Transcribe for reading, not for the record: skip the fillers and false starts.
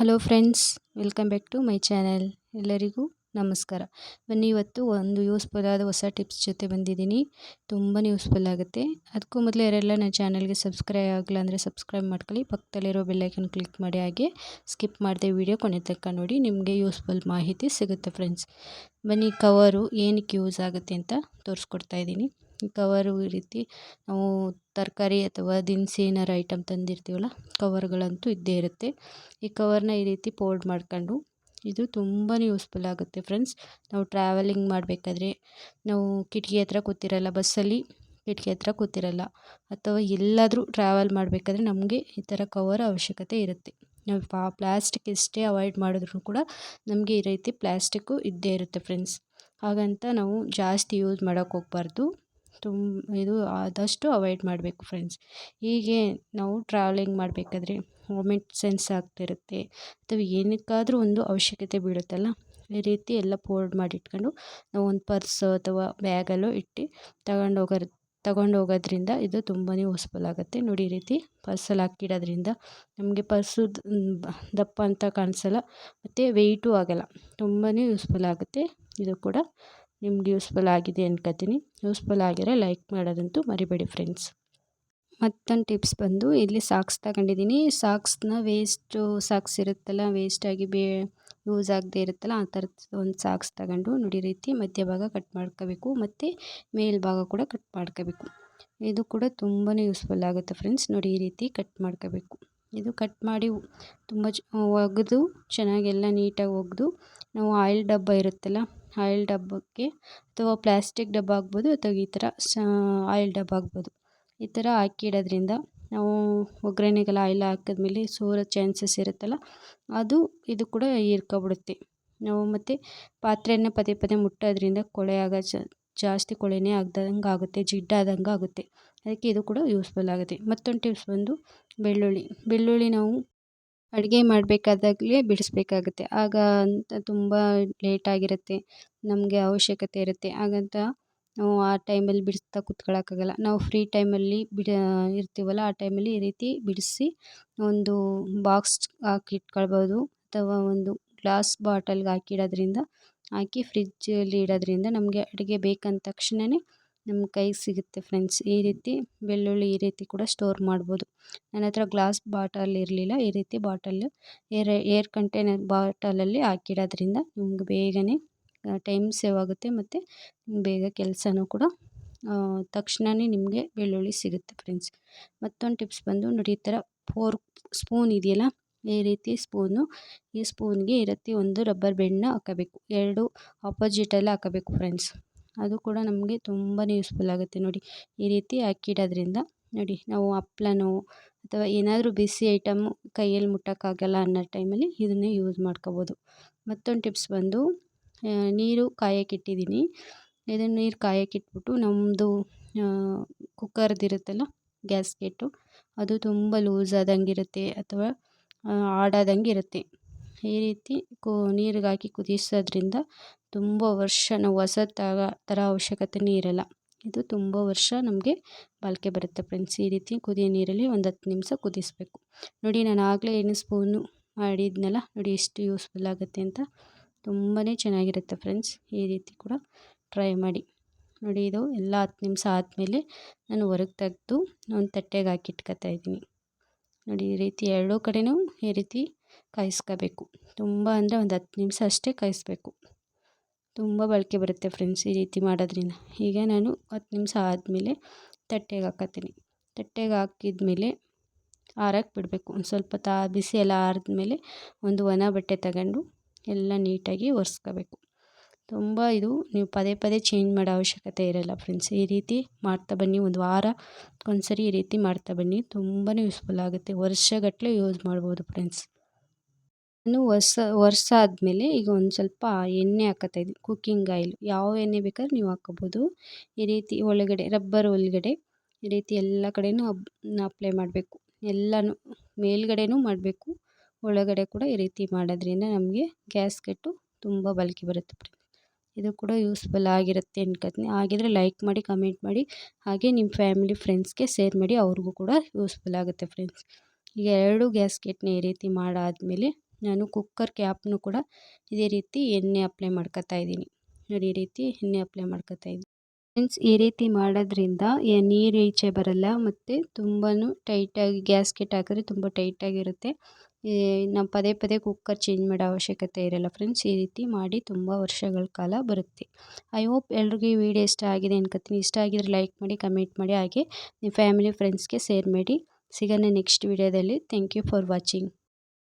Hello friends, welcome back to my channel. ಎಲ್ಲರಿಗೂ ನಮಸ್ಕಾರ. ಬನ್ನಿ, ಇವತ್ತು ಒಂದು ಯೂಸ್ಫುಲ್ ಆದ ಹೊಸ ಟಿಪ್ಸ್ ಜೊತೆ ಬಂದಿದ್ದೀನಿ. ತುಂಬಾ ಯೂಸ್ಫುಲ್ ಆಗುತ್ತೆ. ಅದಕ್ಕೂ ಮೊದಲು ಯಾರೆಲ್ಲ ನನ್ನ ಚಾನಲ್ಗೆ ಸಬ್ಸ್ಕ್ರೈಬ್ ಆಗಿಲ್ಲ ಅಂದರೆ ಸಬ್ಸ್ಕ್ರೈಬ್ ಮಾಡ್ಕೊಳ್ಳಿ. ಪಕ್ಕದಲ್ಲಿರೋ ಬೆಲ್ಲೈಕನ್ ಕ್ಲಿಕ್ ಮಾಡಿ, ಹಾಗೆ ಸ್ಕಿಪ್ ಮಾಡದೆ ವಿಡಿಯೋ ಕೊನೆ ತನಕ ನೋಡಿ. ನಿಮಗೆ ಯೂಸ್ಫುಲ್ ಮಾಹಿತಿ ಸಿಗುತ್ತೆ ಫ್ರೆಂಡ್ಸ್. ಬನ್ನಿ, ಕವರು ಏನಕ್ಕೆ ಯೂಸ್ ಆಗುತ್ತೆ ಅಂತ ತೋರಿಸ್ಕೊಡ್ತಾ ಇದ್ದೀನಿ. ಈ ಕವರು ಈ ರೀತಿ ನಾವು ತರಕಾರಿ ಅಥವಾ ದಿನಸಿ ಏನಾರು ಐಟಮ್ ತಂದಿರ್ತೀವಲ್ಲ, ಕವರ್ಗಳಂತೂ ಇದ್ದೇ ಇರುತ್ತೆ. ಈ ಕವರ್ನ ಈ ರೀತಿ ಫೋಲ್ಡ್ ಮಾಡ್ಕೊಂಡು, ಇದು ತುಂಬಾ ಯೂಸ್ಫುಲ್ ಆಗುತ್ತೆ ಫ್ರೆಂಡ್ಸ್. ನಾವು ಟ್ರಾವೆಲಿಂಗ್ ಮಾಡಬೇಕಾದ್ರೆ ನಾವು ಕಿಟಕಿ ಹತ್ರ ಕೂತಿರಲ್ಲ, ಬಸ್ಸಲ್ಲಿ ಕಿಟಕಿ ಹತ್ರ ಕೂತಿರಲ್ಲ, ಅಥವಾ ಎಲ್ಲಾದರೂ ಟ್ರಾವೆಲ್ ಮಾಡಬೇಕಾದ್ರೆ ನಮಗೆ ಈ ಥರ ಕವರ್ ಅವಶ್ಯಕತೆ ಇರುತ್ತೆ. ನಾವು ಪ್ಲಾಸ್ಟಿಕ್ ಎಷ್ಟೇ ಅವಾಯ್ಡ್ ಮಾಡಿದ್ರು ಕೂಡ ನಮಗೆ ಈ ರೀತಿ ಪ್ಲಾಸ್ಟಿಕ್ಕು ಇದ್ದೇ ಇರುತ್ತೆ ಫ್ರೆಂಡ್ಸ್. ಹಾಗಂತ ನಾವು ಜಾಸ್ತಿ ಯೂಸ್ ಮಾಡೋಕ್ಕೆ ಹೋಗಬಾರ್ದು. ಇದು ಆದಷ್ಟು ಅವಾಯ್ಡ್ ಮಾಡಬೇಕು ಫ್ರೆಂಡ್ಸ್. ಹೀಗೆ ನಾವು ಟ್ರಾವೆಲಿಂಗ್ ಮಾಡಬೇಕಾದ್ರೆ ವಾಮಿಟ್ ಸೆನ್ಸ್ ಆಗ್ತಿರುತ್ತೆ, ಅಥವಾ ಏನಕ್ಕಾದರೂ ಒಂದು ಅವಶ್ಯಕತೆ ಬೀಳುತ್ತಲ್ಲ, ಈ ರೀತಿ ಎಲ್ಲ ಫೋಲ್ಡ್ ಮಾಡಿ ಇಟ್ಕೊಂಡು ನಾವು ಒಂದು ಪರ್ಸು ಅಥವಾ ಬ್ಯಾಗಲ್ಲೋ ಇಟ್ಟು ತಗೊಂಡೋಗೋದ್ರಿಂದ ಇದು ತುಂಬಾ ಯೂಸ್ಫುಲ್ ಆಗುತ್ತೆ. ನೋಡಿ, ಈ ರೀತಿ ಪರ್ಸಲ್ಲಿ ಹಾಕಿಡೋದ್ರಿಂದ ನಮಗೆ ಪರ್ಸು ದಪ್ಪ ಅಂತ ಕಾಣಿಸಲ್ಲ, ಮತ್ತು ವೆಯ್ಟು ಆಗೋಲ್ಲ. ತುಂಬಾ ಯೂಸ್ಫುಲ್ ಆಗುತ್ತೆ. ಇದು ಕೂಡ ನಿಮ್ಗೆ ಯೂಸ್ಫುಲ್ ಆಗಿದೆ ಅನ್ಕೋತೀನಿ. ಯೂಸ್ಫುಲ್ ಆಗಿರೋ ಲೈಕ್ ಮಾಡೋದಂತೂ ಮರಿಬೇಡಿ ಫ್ರೆಂಡ್ಸ್. ಮತ್ತೊಂದು ಟಿಪ್ಸ್ ಬಂದು, ಇಲ್ಲಿ ಸಾಕ್ಸ್ ತಗೊಂಡಿದ್ದೀನಿ. ಸಾಕ್ಸ್ನ ಸಾಕ್ಸ್ ಇರುತ್ತಲ್ಲ, ವೇಸ್ಟಾಗಿ ಯೂಸ್ ಆಗದೆ ಇರುತ್ತಲ್ಲ, ಆ ಥರದ್ದು ಒಂದು ಸಾಕ್ಸ್ ತಗೊಂಡು ನೋಡಿ, ರೀತಿ ಮಧ್ಯಭಾಗ ಕಟ್ ಮಾಡ್ಕೋಬೇಕು, ಮತ್ತು ಮೇಲ್ಭಾಗ ಕೂಡ ಕಟ್ ಮಾಡ್ಕೋಬೇಕು. ಇದು ಕೂಡ ತುಂಬಾ ಯೂಸ್ಫುಲ್ ಆಗುತ್ತೆ ಫ್ರೆಂಡ್ಸ್. ನೋಡಿ, ಈ ರೀತಿ ಕಟ್ ಮಾಡ್ಕೋಬೇಕು. ಇದು ಕಟ್ ಮಾಡಿ ತುಂಬ ಒಗೆದು ಚೆನ್ನಾಗೆಲ್ಲ ನೀಟಾಗಿ ಒಗೆದು, ನಾವು ಆಯಿಲ್ ಡಬ್ಬ ಇರುತ್ತಲ್ಲ, ಆಯಿಲ್ ಡಬ್ಬಕ್ಕೆ ಅಥವಾ ಪ್ಲಾಸ್ಟಿಕ್ ಡಬ್ಬ ಆಗ್ಬೋದು, ಅಥವಾ ಈ ಥರ ಆಯಿಲ್ ಡಬ್ಬ ಆಗ್ಬೋದು, ಈ ಥರ ಹಾಕಿಡೋದ್ರಿಂದ ನಾವು ಒಗ್ಗರಣೆಗೆಲ್ಲ ಆಯಿಲ್ ಹಾಕಿದ್ಮೇಲೆ ಸೋರೋ ಚಾನ್ಸಸ್ ಇರುತ್ತಲ್ಲ, ಇದು ಕೂಡ ಹೀರ್ಕೊಬಿಡುತ್ತೆ. ನಾವು ಮತ್ತು ಪಾತ್ರೆಯನ್ನು ಪದೇ ಪದೇ ಮುಟ್ಟೋದ್ರಿಂದ ಜಾಸ್ತಿ ಕೊಳೆನೇ ಆಗ್ದಂಗೆ ಆಗುತ್ತೆ, ಜಿಡ್ಡಾದಂಗೆ ಆಗುತ್ತೆ. ಅದಕ್ಕೆ ಇದು ಕೂಡ ಯೂಸ್ಫುಲ್ ಆಗುತ್ತೆ. ಮತ್ತೊಂದು ಟಿಪ್ಸ್ ಬಂದು, ಬೆಳ್ಳುಳ್ಳಿ ನಾವು ಅಡುಗೆ ಮಾಡಬೇಕಾದಾಗಲೇ ಬಿಡಿಸ್ಬೇಕಾಗುತ್ತೆ. ಆಗ ಅಂತ ತುಂಬ ಲೇಟಾಗಿರುತ್ತೆ, ನಮಗೆ ಅವಶ್ಯಕತೆ ಇರುತ್ತೆ. ಹಾಗಂತ ನಾವು ಆ ಟೈಮಲ್ಲಿ ಬಿಡಿಸ್ತಾ ಕೂತ್ಕೊಳ್ಳೋಕ್ಕಾಗಲ್ಲ. ನಾವು ಫ್ರೀ ಟೈಮಲ್ಲಿ ಇರ್ತೀವಲ್ಲ, ಆ ಟೈಮಲ್ಲಿ ಈ ರೀತಿ ಬಿಡಿಸಿ ಒಂದು ಬಾಕ್ಸ್ ಹಾಕಿಟ್ಕೊಳ್ಬೋದು, ಅಥವಾ ಒಂದು ಗ್ಲಾಸ್ ಬಾಟಲ್ಗೆ ಹಾಕಿ ಫ್ರಿಜ್ಜಲ್ಲಿ ಇಡೋದ್ರಿಂದ ನಮಗೆ ಅಡುಗೆ ಬೇಕಂದ ತಕ್ಷಣವೇ ನಮ್ಮ ಕೈಗೆ ಸಿಗುತ್ತೆ ಫ್ರೆಂಡ್ಸ್. ಈ ರೀತಿ ಬೆಳ್ಳುಳ್ಳಿ ಈ ರೀತಿ ಕೂಡ ಸ್ಟೋರ್ ಮಾಡ್ಬೋದು. ನನ್ನ ಹತ್ರ ಗ್ಲಾಸ್ ಬಾಟಲ್ ಇರಲಿಲ್ಲ, ಈ ರೀತಿ ಏರ್ ಕಂಟೈನರ್ ಬಾಟಲಲ್ಲಿ ಹಾಕಿಡೋದ್ರಿಂದ ನಿಮ್ಗೆ ಬೇಗನೆ ಟೈಮ್ ಸೇವ್ ಆಗುತ್ತೆ, ಮತ್ತು ಬೇಗ ಕೆಲಸನೂ ಕೂಡ ತಕ್ಷಣವೇ ನಿಮಗೆ ಬೆಳ್ಳುಳ್ಳಿ ಸಿಗುತ್ತೆ ಫ್ರೆಂಡ್ಸ್. ಮತ್ತೊಂದು ಟಿಪ್ಸ್ ಬಂದು ನೋಡಿ, ಈ ಥರ ಸ್ಪೂನ್ ಇದೆಯಲ್ಲ, ಈ ರೀತಿ ಈ ಸ್ಪೂನ್ಗೆ ಈ ರೀತಿ ಒಂದು ರಬ್ಬರ್ ಬೆಂಡ್ನ ಹಾಕಬೇಕು. ಎರಡು ಆಪೋಸಿಟಲ್ಲಿ ಹಾಕಬೇಕು ಫ್ರೆಂಡ್ಸ್. ಅದು ಕೂಡ ನಮಗೆ ತುಂಬಾ ಯೂಸ್ಫುಲ್ ಆಗುತ್ತೆ. ನೋಡಿ, ಈ ರೀತಿ ಹಾಕಿಡೋದ್ರಿಂದ ನೋಡಿ, ನಾವು ಹಪ್ಳನೋ ಅಥವಾ ಏನಾದರೂ ಬಿಸಿ ಐಟಮು ಕೈಯಲ್ಲಿ ಮುಟ್ಟೋಕ್ಕಾಗಲ್ಲ ಅನ್ನೋ ಟೈಮಲ್ಲಿ ಇದನ್ನೇ ಯೂಸ್ ಮಾಡ್ಕೋಬೋದು. ಮತ್ತೊಂದು ಟಿಪ್ಸ್ ಬಂದು, ನೀರು ಕಾಯಕ್ಕಿಟ್ಟಿದ್ದೀನಿ. ಇದನ್ನು ನೀರು ಕಾಯಕ್ಕಿಟ್ಬಿಟ್ಟು ನಮ್ಮದು ಕುಕ್ಕರ್ದಿರುತ್ತಲ್ಲ, ಗ್ಯಾಸ್ಕೆಟು, ಅದು ತುಂಬ ಲೂಸ್ ಆದಂಗೆ ಇರುತ್ತೆ, ಅಥವಾ ಆಡಾದಂಗೆ ಇರುತ್ತೆ. ಈ ರೀತಿ ನೀರಿಗೆ ಹಾಕಿ ಕುದಿಸೋದ್ರಿಂದ ತುಂಬ ವರ್ಷ ನಾವು ಹೊಸ ಥರ ಅವಶ್ಯಕತೆಯೇ ಇರಲ್ಲ. ಇದು ತುಂಬ ವರ್ಷ ನಮಗೆ ಬಾಳಿಕೆ ಬರುತ್ತೆ ಫ್ರೆಂಡ್ಸ್. ಈ ರೀತಿ ಕುದಿಯೋ ನೀರಲ್ಲಿ ಒಂದು 10 ನಿಮಿಷ ಕುದಿಸಬೇಕು. ನೋಡಿ, ನಾನು ಆಗಲೇ ಏನು ಸ್ಪೂನು ಮಾಡಿದ್ನಲ್ಲ, ನೋಡಿ ಎಷ್ಟು ಯೂಸ್ಫುಲ್ ಆಗುತ್ತೆ ಅಂತ. ತುಂಬಾ ಚೆನ್ನಾಗಿರುತ್ತೆ ಫ್ರೆಂಡ್ಸ್. ಈ ರೀತಿ ಕೂಡ ಟ್ರೈ ಮಾಡಿ ನೋಡಿ. ಇದು ಎಲ್ಲ 10 ನಿಮಿಷ ಆದಮೇಲೆ ನಾನು ಹೊರಗೆ ತೆಗೆದು ಒಂದು ತಟ್ಟೆಗೆ ಹಾಕಿ ಇಟ್ಕೊತಾ ಇದ್ದೀನಿ. ನೋಡಿ, ಈ ರೀತಿ ಎರಡೂ ಕಡೆನೂ ಈ ರೀತಿ ಕಾಯಿಸ್ಕೋಬೇಕು. ತುಂಬ ಅಂದರೆ ಒಂದು 10 ನಿಮಿಷ ಅಷ್ಟೇ ಕಾಯಿಸ್ಬೇಕು. ತುಂಬ ಬಾಳಿಕೆ ಬರುತ್ತೆ ಫ್ರೆಂಡ್ಸ್ ಈ ರೀತಿ ಮಾಡೋದ್ರಿಂದ. ಈಗ ನಾನು 10 ನಿಮಿಷ ಆದಮೇಲೆ ತಟ್ಟೆಗೆ ಹಾಕತ್ತೀನಿ. ತಟ್ಟೆಗೆ ಹಾಕಿದ್ಮೇಲೆ ಆರಕ್ಕೆ ಬಿಡಬೇಕು. ಒಂದು ಸ್ವಲ್ಪ ಬಿಸಿ ಎಲ್ಲ ಆರಿದ್ಮೇಲೆ ಒಂದು ಒಣ ಬಟ್ಟೆ ತಗೊಂಡು ಎಲ್ಲ ನೀಟಾಗಿ ಒರೆಸ್ಕೋಬೇಕು. ಇದು ನೀವು ಪದೇ ಪದೇ ಚೇಂಜ್ ಮಾಡೋ ಅವಶ್ಯಕತೆ ಇರಲ್ಲ ಫ್ರೆಂಡ್ಸ್. ಈ ರೀತಿ ಮಾಡ್ತಾ ಬನ್ನಿ, ಒಂದು ವಾರಕ್ಕೊಂದ್ಸರಿ ಈ ರೀತಿ ಮಾಡ್ತಾ ಬನ್ನಿ. ತುಂಬಾ ಯೂಸ್ಫುಲ್ ಆಗುತ್ತೆ, ವರ್ಷಗಟ್ಟಲೆ ಯೂಸ್ ಮಾಡ್ಬೋದು ಫ್ರೆಂಡ್ಸ್. ನಾನು ಆದಮೇಲೆ ಈಗ ಒಂದು ಸ್ವಲ್ಪ ಎಣ್ಣೆ ಹಾಕತ್ತಾಯಿದ್ದೀನಿ, ಕುಕ್ಕಿಂಗ್ ಆಯಿಲ್. ಯಾವ ಎಣ್ಣೆ ಬೇಕಾದ್ರೂ ನೀವು ಹಾಕ್ಕೋಬೋದು. ಈ ರೀತಿ ರಬ್ಬರ್ ಒಳಗಡೆ ಈ ರೀತಿ ಎಲ್ಲ ಕಡೆನೂ ಅಪ್ಲೈ ಮಾಡಬೇಕು. ಎಲ್ಲನೂ ಮೇಲ್ಗಡೆನೂ ಮಾಡಬೇಕು, ಒಳಗಡೆ ಕೂಡ ಈ ರೀತಿ ಮಾಡೋದ್ರಿಂದ ನಮಗೆ ಗ್ಯಾಸ್ಕೆಟು ತುಂಬ ಬಾಳಿಕೆ ಬರುತ್ತೆ ಫ್ರೆಂಡ್ಸ್. ಇದು ಕೂಡ ಯೂಸ್ಫುಲ್ ಆಗಿರುತ್ತೆ ಅನ್ಕೋತೀನಿ. ಆಗಿದ್ರೆ ಲೈಕ್ ಮಾಡಿ, ಕಮೆಂಟ್ ಮಾಡಿ, ಹಾಗೆ ನಿಮ್ಮ ಫ್ಯಾಮಿಲಿ ಫ್ರೆಂಡ್ಸ್ಗೆ ಶೇರ್ ಮಾಡಿ, ಅವ್ರಿಗೂ ಕೂಡ ಯೂಸ್ಫುಲ್ ಆಗುತ್ತೆ ಫ್ರೆಂಡ್ಸ್. ಈಗ 2 ಗ್ಯಾಸ್ಕೆಟ್ನ ಈ ರೀತಿ ಮಾಡಾದಮೇಲೆ ನಾನು ಕುಕ್ಕರ್ ಕ್ಯಾಪ್ನು ಕೂಡ ಇದೇ ರೀತಿ ಎಣ್ಣೆ ಅಪ್ಲೈ ಮಾಡ್ಕೊತಾ ಇದ್ದೀನಿ. ನೋಡಿ ಈ ರೀತಿ ಎಣ್ಣೆ ಅಪ್ಲೈ ಮಾಡ್ಕೊತಾ ಇದ್ದೀನಿ ಫ್ರೆಂಡ್ಸ್. ಈ ರೀತಿ ಮಾಡೋದ್ರಿಂದ ನೀರು ಈಚೆ ಬರಲ್ಲ ಮತ್ತು ತುಂಬಾ ಟೈಟಾಗಿ ಗ್ಯಾಸ್ಕೆಟ್ ಹಾಕಿದ್ರೆ ತುಂಬ ಟೈಟಾಗಿರುತ್ತೆ. ನಾವು ಪದೇ ಪದೇ ಕುಕ್ಕರ್ ಚೇಂಜ್ ಮಾಡೋ ಅವಶ್ಯಕತೆ ಇರಲ್ಲ ಫ್ರೆಂಡ್ಸ್. ಈ ರೀತಿ ಮಾಡಿ ತುಂಬ ವರ್ಷಗಳ ಕಾಲ ಬರುತ್ತೆ. ಐ ಹೋಪ್ ಎಲ್ರಿಗೂ ಈ ವಿಡಿಯೋ ಇಷ್ಟ ಆಗಿದೆ ಅನ್ಕೋತೀನಿ. ಇಷ್ಟ ಆಗಿದ್ರೆ ಲೈಕ್ ಮಾಡಿ, ಕಮೆಂಟ್ ಮಾಡಿ, ಹಾಗೆ ನಿಮ್ಮ ಫ್ಯಾಮಿಲಿ ಫ್ರೆಂಡ್ಸ್ಗೆ ಶೇರ್ ಮಾಡಿ. ಸಿಗೋಣ ನೆಕ್ಸ್ಟ್ ವಿಡಿಯೋದಲ್ಲಿ. Thank you for watching.